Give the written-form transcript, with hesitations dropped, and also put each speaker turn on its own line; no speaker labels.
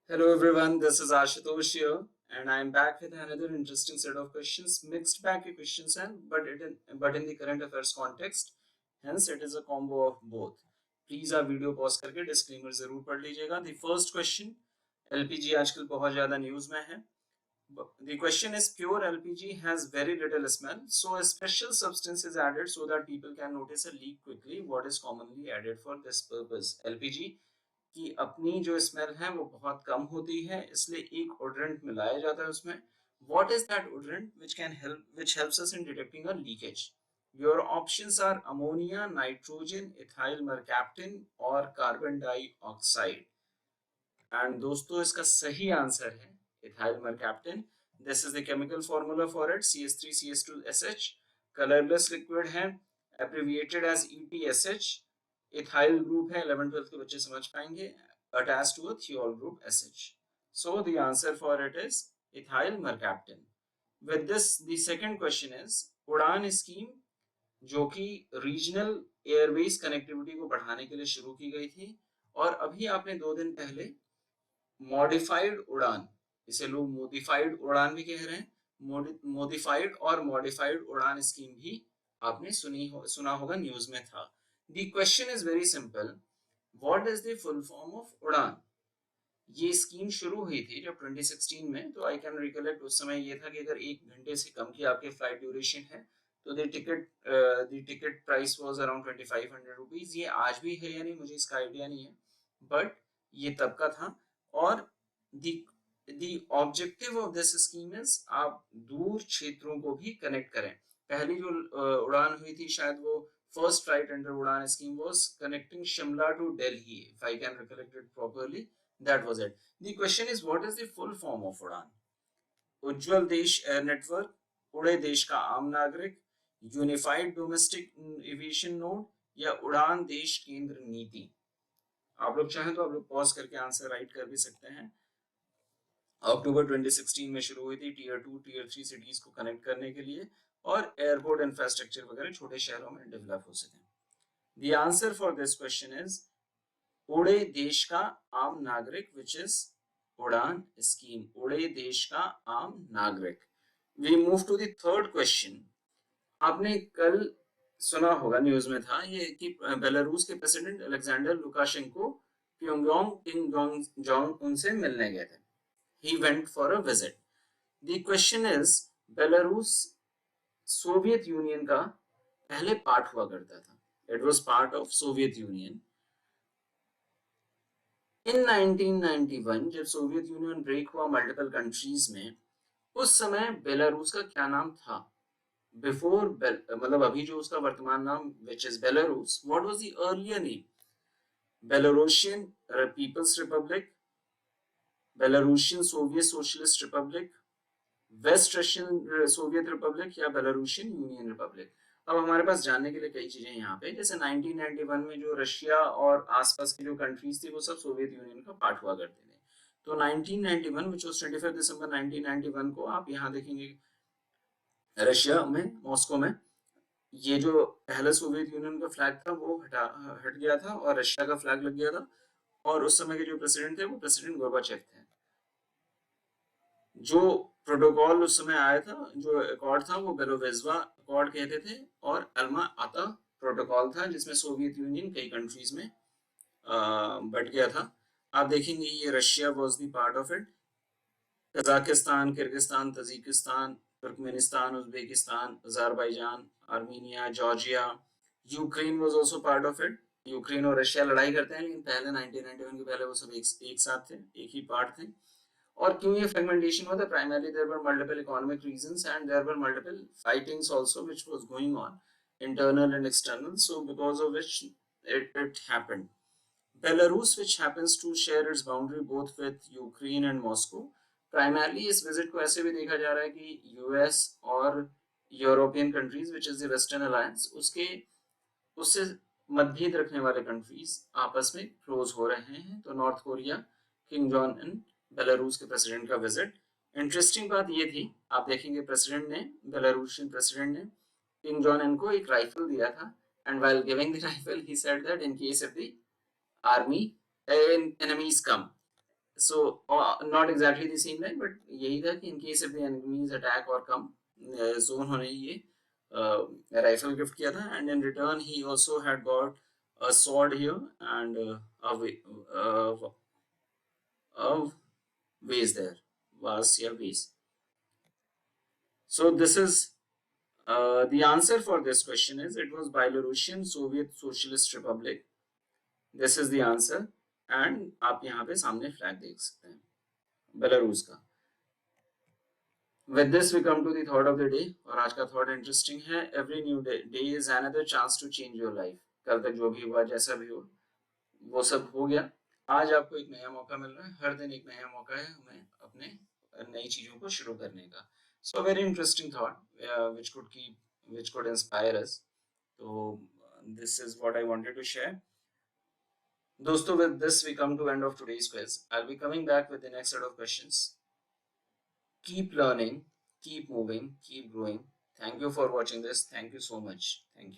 Hello everyone, this is Ashutosh here, and I'm back with another interesting set of questions, mixed bag के questions हैं, but in the current affairs context, hence it is a combo of both. Please आप video pause करके disclaimer जरूर पढ़ लीजिएगा. The first question, LPG आजकल बहुत ज़्यादा न्यूज़ में है. The question is pure LPG has very little smell, so a special substance is added so that people can notice a leak quickly. What is commonly added for this purpose? LPG कि अपनी जो smell है वो बहुत कम होती है, इसलिए एक ओडरेंट मिलाया जाता है उसमें. What is that odorant which helps us in detecting a leakage? Your options are ammonia, nitrogen, ethyl mercaptan और कार्बन डाइऑक्साइड. एंड दोस्तों इसका सही आंसर है ethyl mercaptan. This is the chemical formula for it, CH3CH2SH. Colourless liquid है, abbreviated as ETSH. Ethyl group है, 11th-12th के बच्चे समझ पाएंगे, attach to a thiol group SH. So the answer for it is ethyl mercaptan. With this the second question is Udan scheme, जो कि regional Airways connectivity को बढ़ाने के लिए शुरू की गई थी, और अभी आपने 2 दिन पहले मॉडिफाइड उड़ान, इसे लोग मोडिफाइड उड़ान भी कह रहे हैं, मोडिफाइड और मॉडिफाइड उड़ान स्कीम भी आपने सुना होगा, न्यूज में था. The question is very simple, what is the full form of उड़ान? ये स्कीम शुरू हुई थी जब 2016 में, तो आई कैन रिकलेक्ट उस समय ये था कि अगर 1 घंटे से कम की आपके फ्लाइट ड्यूरेशन है तो the ticket price was around 2500 rupees. ये आज भी है या नहीं मुझे इसका आइडिया नहीं है, बट ये तब का था. और the objective of this scheme is आप दूर क्षेत्रों को भी कनेक्ट करें. पहली जो उड़ान हुई थी, शायद वो first flight under Udan scheme was connecting Shimla to Delhi, if I can recollect it properly. That was it. The question is, what is the full form of उड़ान? उज्जवल देश एयर नेटवर्क, उड़े देश का आम नागरिक, यूनिफाइड डोमेस्टिक एविएशन नोड, या उड़ान देश केंद्र नीति? आप लोग चाहें तो आप लोग पॉज करके आंसर राइट कर भी सकते हैं. अक्टूबर 2016 में शुरू हुई थी टीयर 2 टीयर 3 सिटीज को कनेक्ट करने के लिए, और एयरपोर्ट इंफ्रास्ट्रक्चर वगैरह छोटे शहरों में डेवलप हो सके. The answer for this question is उड़े देश का आम नागरिक, विच इज उड़ान स्कीम, उड़े देश का आम नागरिक. We move to the third question. आपने कल सुना होगा, न्यूज में था ये कि बेलारूस के president Alexander Lukashenko Pyongyang Kim Jong उनसे मिलने गए थे. He went for a visit. The question is, Belarus Soviet Union का पहले पार्ट हुआ करता था. It was part of Soviet Union. In 1991 जब सोवियत यूनियन ब्रेक हुआ मल्टीपल कंट्रीज में, उस समय बेलारूस का क्या नाम था? बिफोर मतलब अभी जो उसका वर्तमान नाम which is Belarus, what was the earlier name? Belarusian people's republic, Belarusian Soviet socialist republic, west Russian Soviet republic, या बेलारूशियन यूनियन रिपब्लिक? अब हमारे पास जानने के लिए कई चीजें यहाँ पे, जैसे 1991 में जो रशिया और आसपास की जो कंट्रीज थी वो सब सोवियत यूनियन का पार्ट हुआ करते थे. तो 1991 विच वाज 25 दिसंबर 1991 को आप यहाँ देखेंगे रशिया में, मॉस्को में, ये जो पहला सोवियत यूनियन का फ्लैग था वो हट गया था और रशिया का फ्लैग लग गया था. और उस समय के जो प्रेसिडेंट थे वो प्रेसिडेंट गोर्बाचेव थे. जो प्रोटोकॉल उस समय आया था, जो अकॉर्ड था, वो बेलोवेज़्वा अकॉर्ड कहते थे, और अल्मा आता प्रोटोकॉल था, जिसमें सोवियत यूनियन कई कंट्रीज में बट गया था. आप देखेंगे ये Russia was the part of it, Kazakhstan, Kyrgyzstan, Tajikistan, Turkmenistan, Uzbekistan, Azerbaijan, Armenia, Georgia, Ukraine was also part of it. Ukraine और रशिया लड़ाई करते हैं, लेकिन पहले 1991 के पहले वो सब एक साथ थे, एक ही पार्ट थे. और क्यों ये फ्रेगमेंटेशन हुआ था? Primarily there were multiple economic reasons and there were multiple fightings also which was going on, internal and external, so because of which it happened. Belarus, which happens to share its boundary both with Ukraine and Moscow, primarily इस visit को ऐसे भी देखा जा रहा है कि US और European countries which is the western alliance, उससे मतभेद रखने वाले कंट्रीज आपस में क्लोज हो रहे हैं. तो नॉर्थ कोरिया, किंग जॉन इन, बेलारूस के प्रेसिडेंट का विजिट. इंटरेस्टिंग बात ये थी, आप देखेंगे प्रेसिडेंट ने, बेलारूशियन प्रेसिडेंट ने किंग जॉन इन को एक राइफल दिया था, and while giving the rifle he said that in case of the army enemies come, So not exactly the same line, but यही था कि in case if the enemies attack or come, so उन्होंने ये rifle gift किया था, and in return he also had got a sword here and a vase there, vase या vase. So this is the answer for this question is it was Belarusian Soviet Socialist Republic. This is the answer, and आप यहाँ पे सामने flag देख सकते हैं Belarus का. With this we come to the thought of the day, और आज का thought interesting है. Every new day is another chance to change your life. कल तक जो भी हुआ जैसा भी हो वो सब हो गया. आज आपको एक नया मौका मिल रहा है. हर दिन एक नया मौका है हमें अपने नई चीजों को शुरू करने का. So very interesting thought, which could inspire us. So this is what I wanted to share. दोस्तों, with this we come to end of today's quiz. I'll be coming back with the next set of questions. Keep learning, keep moving, keep growing. Thank you for watching this. Thank you so much. Thank you.